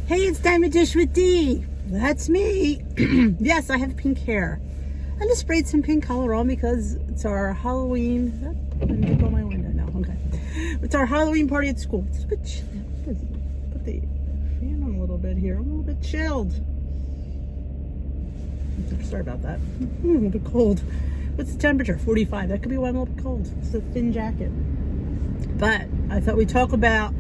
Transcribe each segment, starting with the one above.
Hey, it's Diamond Dish with D. That's me. Yes, I have pink hair. I just sprayed some pink color on because it's our Halloween. Let me go my window now. Okay. It's our Halloween party at school. It's a bit chilly. Put the fan on a little bit here. I'm a little bit chilled. Sorry about that. I'm a little bit cold. What's the temperature? 45. That could be why I'm a little bit cold. It's a thin jacket. But I thought we'd talk about...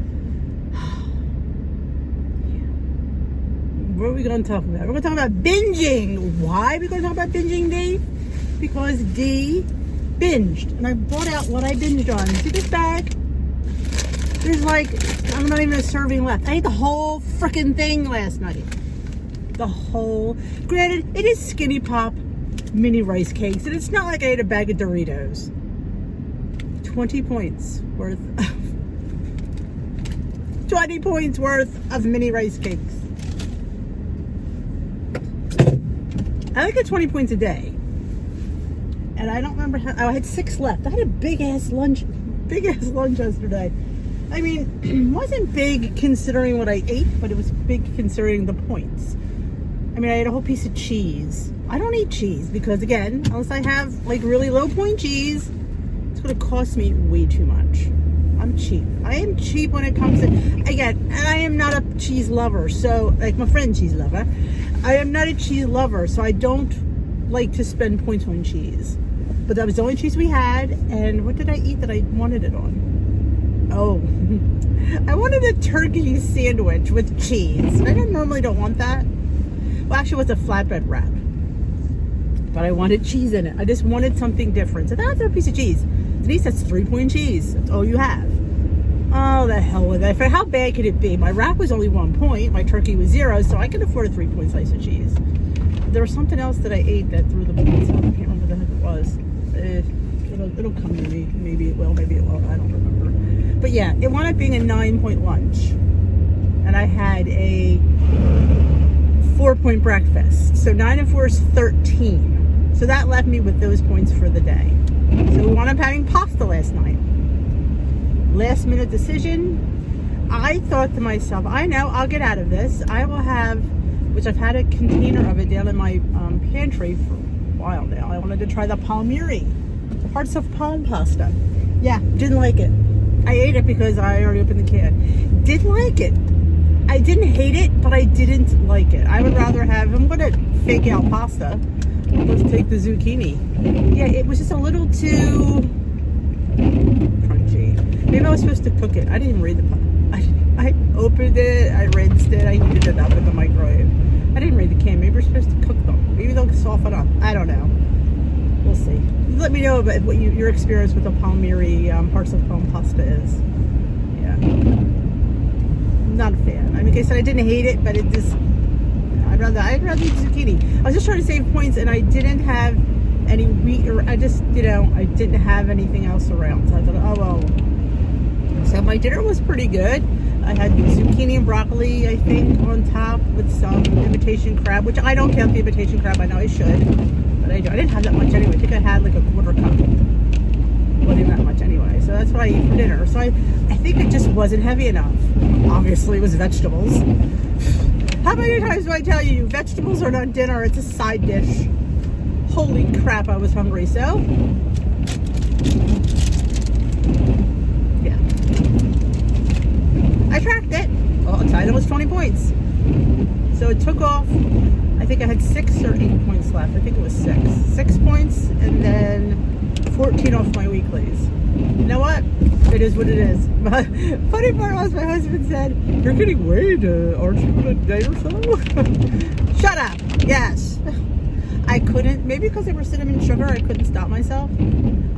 What are we going to talk about? We're going to talk about binging. Why are we going to talk about binging, D? Because D binged. And I brought out what I binged on. See this bag? There's like, I'm not even a serving left. I ate the whole freaking thing last night. The whole. Granted, it is Skinny Pop mini rice cakes. And it's not like I ate a bag of Doritos. 20 points worth of 20 points worth of mini rice cakes. I like at 20 points a day. And I don't remember how, I had 6 left. I had a big ass lunch yesterday. I mean, it wasn't big considering what I ate, but it was big considering the points. I mean, I had a whole piece of cheese. I don't eat cheese because, again, unless I have like really low point cheese, it's going to cost me way too much. I'm cheap. I am cheap when it comes to, again, I am not a cheese lover. So, like my friend cheese lover, I am not a cheese lover. So I don't like to spend points on cheese. But that was the only cheese we had. And what did I eat that I wanted it on? Oh, I wanted a turkey sandwich with cheese. I normally don't want that. Well, actually, it was a flatbread wrap. But I wanted cheese in it. I just wanted something different. So that's a piece of cheese. Denise, that's 3-point cheese. That's all you have. Oh, the hell with that. How bad could it be? My wrap was only 1 point. My turkey was 0, so I could afford a 3-point slice of cheese. There was something else that I ate that threw the points out. I can't remember what the heck it was. It'll come to me. Maybe it will, maybe it won't. I don't remember. But yeah, it wound up being a 9-point lunch. And I had a 4-point breakfast. So 9 and 4 is 13. So that left me with those points for the day. So we wound up having pasta last night. Last minute decision. I thought to myself, I know I'll get out of this. I will have, which I've had a container of it down in my pantry for a while now. I wanted to try the palmieri, hearts of palm pasta. Yeah, didn't like it. I ate it because I already opened the can. Didn't like it. I didn't hate it, but I didn't like it. I would rather have, I'm going to fake out pasta. Let's take the zucchini. Yeah, it was just a little too crunchy. Maybe I was supposed to cook it. I didn't even read the I opened it, I rinsed it, I heated it up in the microwave. I didn't read the can. Maybe we're supposed to cook them. Maybe they'll soften up. I don't know. We'll see. Let me know about what your experience with the palmieri hearts of palm pasta is. Yeah. Not a fan. I mean, like I said, I didn't hate it, but it just... I'd rather eat zucchini. I was just trying to save points, and I didn't have any wheat, or I just, I didn't have anything else around. So I thought, oh well. So my dinner was pretty good. I had zucchini and broccoli, I think, on top with some imitation crab, which I don't count the imitation crab. I know I should, but I didn't have that much anyway. I think I had like a quarter cup. Wasn't that much anyway. So that's what I ate for dinner. So I think it just wasn't heavy enough. Obviously, it was vegetables. How many times do I tell you, vegetables are not dinner, it's a side dish. Holy crap, I was hungry. So, yeah. I tracked it. Well, it's it was 20 points. So it took off, I think I had 6 or 8 points left. I think it was 6. 6 points and then 14 off my weeklies. You know what? It is what it is. But funny part was my husband said, "You're getting weighed, aren't you, in a day or so?" Shut up. Yes. I couldn't, maybe because they were cinnamon sugar, I couldn't stop myself.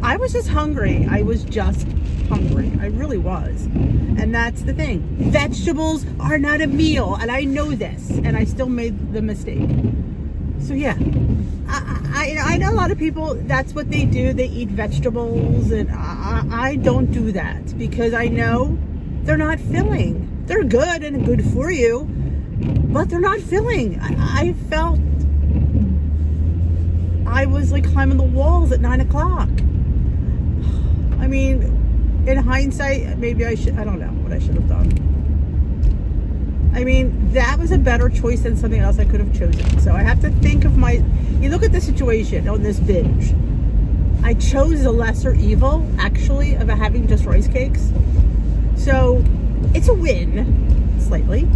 I was just hungry. I was just hungry. I really was. And that's the thing. Vegetables are not a meal. And I know this. And I still made the mistake. So yeah. I know a lot of people, that's what they do. They eat vegetables, and I don't do that because I know they're not filling. They're good and good for you, but they're not filling. I felt I was like climbing the walls at 9 o'clock. I mean, in hindsight, maybe I don't know what I should have done. I mean, that was a better choice than something else I could have chosen. So I have to think of you look at the situation on this binge. I chose the lesser evil, actually, of having just rice cakes. So it's a win, slightly.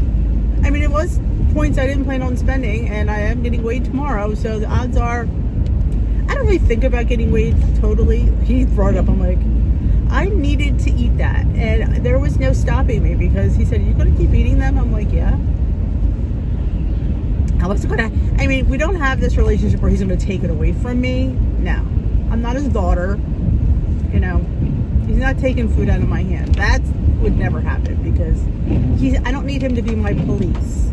I mean, it was points I didn't plan on spending, and I am getting weighed tomorrow. So the odds are, I don't really think about getting weighed totally. He brought it up, I'm like, I needed to eat that, and there was no stopping me because he said, "You're going to keep eating them?" I'm like, "Yeah." I was going to. I mean, we don't have this relationship where he's going to take it away from me. No, I'm not his daughter. You know, he's not taking food out of my hand. That would never happen because I don't need him to be my police.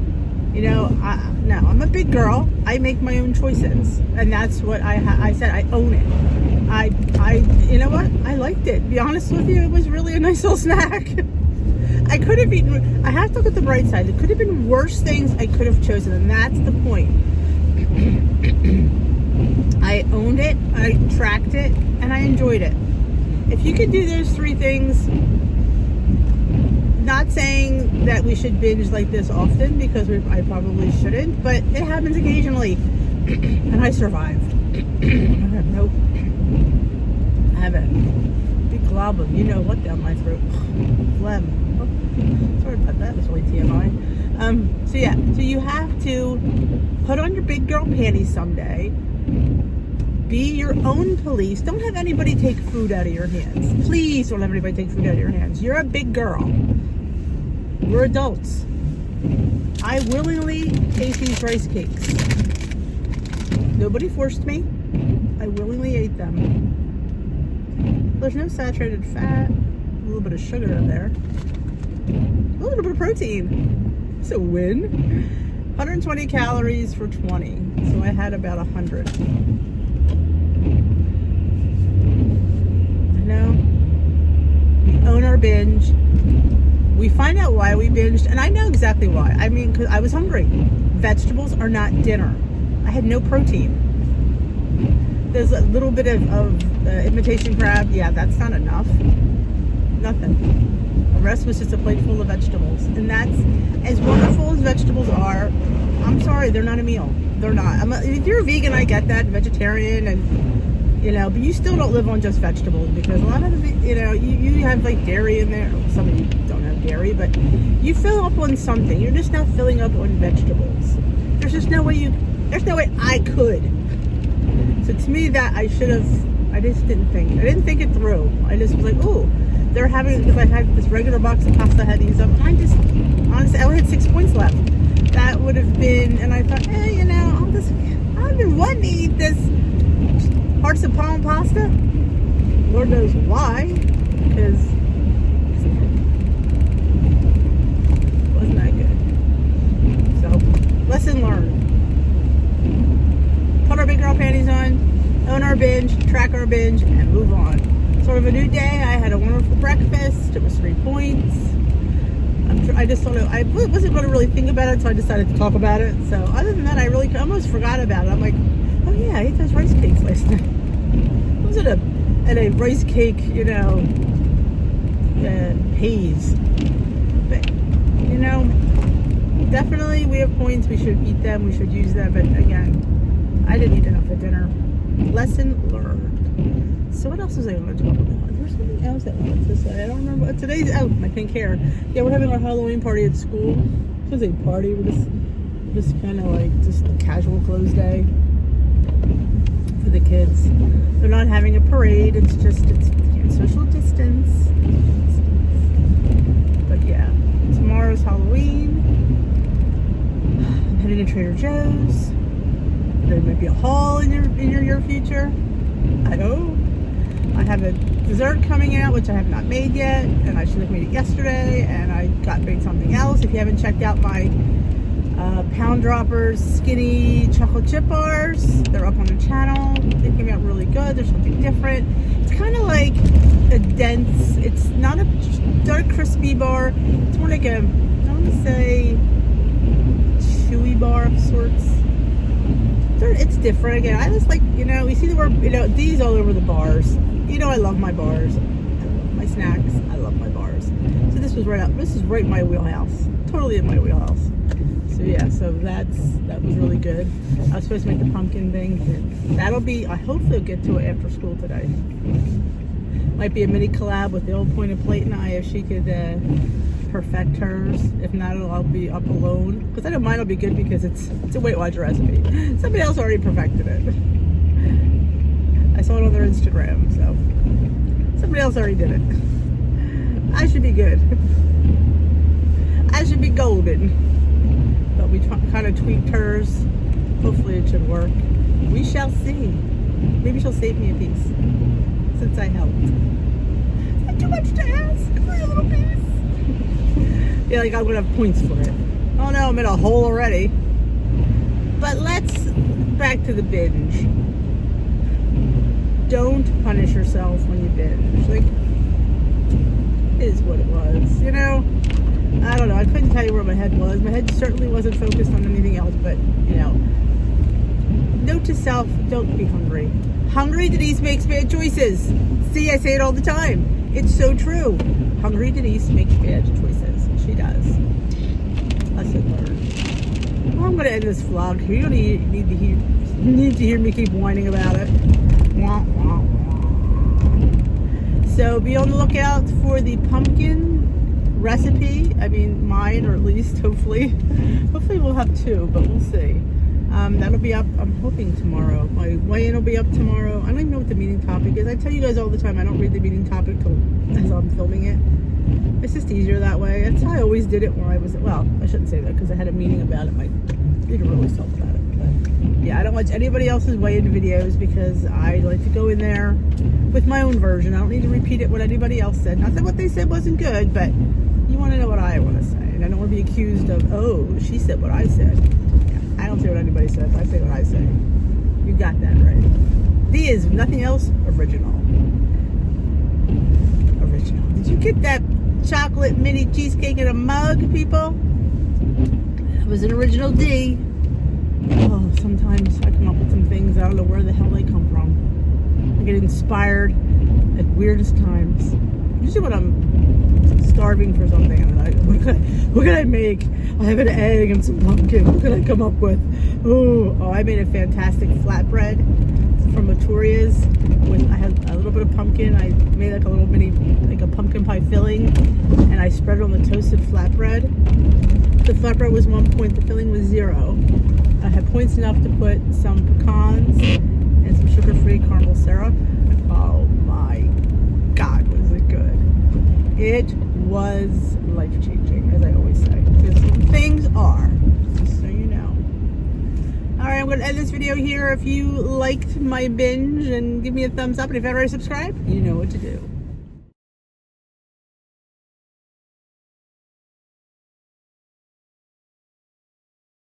You know, no, I'm a big girl. I make my own choices, and that's what I said. I own it. You know what? I liked it. To be honest with you, it was really a nice little snack. I could have eaten. I have to look at the bright side. It could have been worse things I could have chosen, and that's the point. I owned it. I tracked it, and I enjoyed it. If you could do those three things. Not saying that we should binge like this often because I probably shouldn't, but it happens occasionally, and I survived. Nope. I have a big glob of you know what down my throat. Phlegm. Oh, sorry about that. That's really TMI. So yeah, so you have to put on your big girl panties someday. Be your own police. Don't have anybody take food out of your hands. Please don't have anybody take food out of your hands. You're a big girl. We're adults. I willingly ate these rice cakes. Nobody forced me. I willingly ate them. There's no saturated fat. A little bit of sugar in there. A little bit of protein. It's a win. 120 calories for 20. So I had about 100. We own our binge. We find out why we binged, and I know exactly why. I mean, because I was hungry. Vegetables are not dinner. I had no protein. There's a little bit of imitation crab. Yeah, that's not enough. Nothing. The rest was just a plate full of vegetables, and that's as wonderful as vegetables are. I'm sorry, they're not a meal. They're not. If you're a vegan, I get that, vegetarian, and but you still don't live on just vegetables because a lot of you have like dairy in there. Some of you don't have dairy, but you fill up on something. You're just not filling up on vegetables. There's just no way I could. So to me, that I just didn't think. I didn't think it through. I just was like, oh, they're having, because I had this regular box of pasta I had to use up. And I just, honestly, I only had 6 points left. That would have been, and I thought, I've been wanting to eat this hearts of palm pasta. Lord knows why, because it wasn't that good. So, lesson learned. Put our big girl panties on, own our binge, track our binge, and move on. Sort of a new day. I had a wonderful breakfast. It was 3 points. I just sort of, I wasn't going to really think about it, so I decided to talk about it. So other than that, I really almost forgot about it. I'm like, oh yeah, I ate those rice cakes last night. I was at a rice cake, haze. But, definitely we have points. We should eat them. We should use them. But again, I didn't eat enough at dinner. Lesson learned. So what else was I going to talk about? There's something else that I wanted to say. I don't remember. Today's my pink hair. Yeah, we're having our Halloween party at school. It was a party. We're just kind of like just a casual clothes day for the kids. They're not having a parade. It's social distance. But yeah, tomorrow's Halloween. I'm heading to Trader Joe's. There might be a haul in your near future. I hope. I have a dessert coming out, which I have not made yet, and I should have made it yesterday, and I made something else. If you haven't checked out my Pound Droppers skinny chocolate chip bars, they're up on the channel. They came out really good. There's something different. It's kind of like a dense, it's not a dark crispy bar. It's more like I want to say chewy bar of sorts. It's different. Again, I just like, you see the word, these all over the bars. I love my bars. I love my snacks. I love my bars. So this is right in my wheelhouse. totally in my wheelhouse. So yeah, so that was really good. I was supposed to make the pumpkin thing. That'll be, I hopefully will get to it after school today. Might be a mini collab with the old pointed plate and I, if she could perfect hers. If not, I'll be up alone. Because I know mine will be good because it's a Weight Watcher recipe. Somebody else already perfected it. I saw it on their Instagram, so somebody else already did it. I should be good. I should be golden. But we kind of tweaked hers. Hopefully it should work. We shall see. Maybe she'll save me a piece since I helped. Is that too much to ask for a little piece? Yeah, like I'm gonna have points for it. Oh no, I'm in a hole already. But let's back to the binge. Don't punish yourself when you binge. Like, it is what it was, you know? I don't know. I couldn't tell you where my head was. My head certainly wasn't focused on anything else, but, you know. Note to self, don't be hungry. Hungry Denise makes bad choices. See, I say it all the time. It's so true. Hungry Denise makes bad choices. She does. Lesson learned. Well, I'm going to end this vlog. You don't need to hear me keep whining about it. Wah, wah, wah. So be on the lookout for the pumpkin recipe. I mean, mine, or at least hopefully we'll have two, but we'll see. That'll be up, I'm hoping tomorrow. My weigh-in will be up tomorrow. I don't even know what the meeting topic is. I tell you guys all the time, I don't read the meeting topic as I'm filming it. It's just easier that way. That's how I always did it when I was, well, I shouldn't say that because I had a meeting about it. You can really talk about it. But yeah, I don't watch anybody else's weigh-in videos because I like to go in there with my own version. I don't need to repeat it what anybody else said. Not that what they said wasn't good, but you want to know what I want to say. And I don't want to be accused of, oh, she said what I said. I don't say what anybody says. I say what I say. You got that right. D is nothing else. Original. Original. Did you get that chocolate mini cheesecake in a mug, people? That was an original D. Oh, sometimes I come up with some things. I don't know where the hell they come from. I get inspired at weirdest times. Usually when I'm starving for something, and what can I make? I have an egg and some pumpkin. What can I come up with? Oh, I made a fantastic flatbread from Maturia's. I had a little bit of pumpkin. I made like a little mini, like a pumpkin pie filling, and I spread it on the toasted flatbread. The flatbread was 1 point. The filling was 0. I had points enough to put some pecans and some sugar-free caramel syrup. Oh my God, was it good! It was life-changing, as I always say. Because things are, just so you know. Alright, I'm going to end this video here. If you liked my binge, and give me a thumbs up. And if you've already subscribed, you know what to do.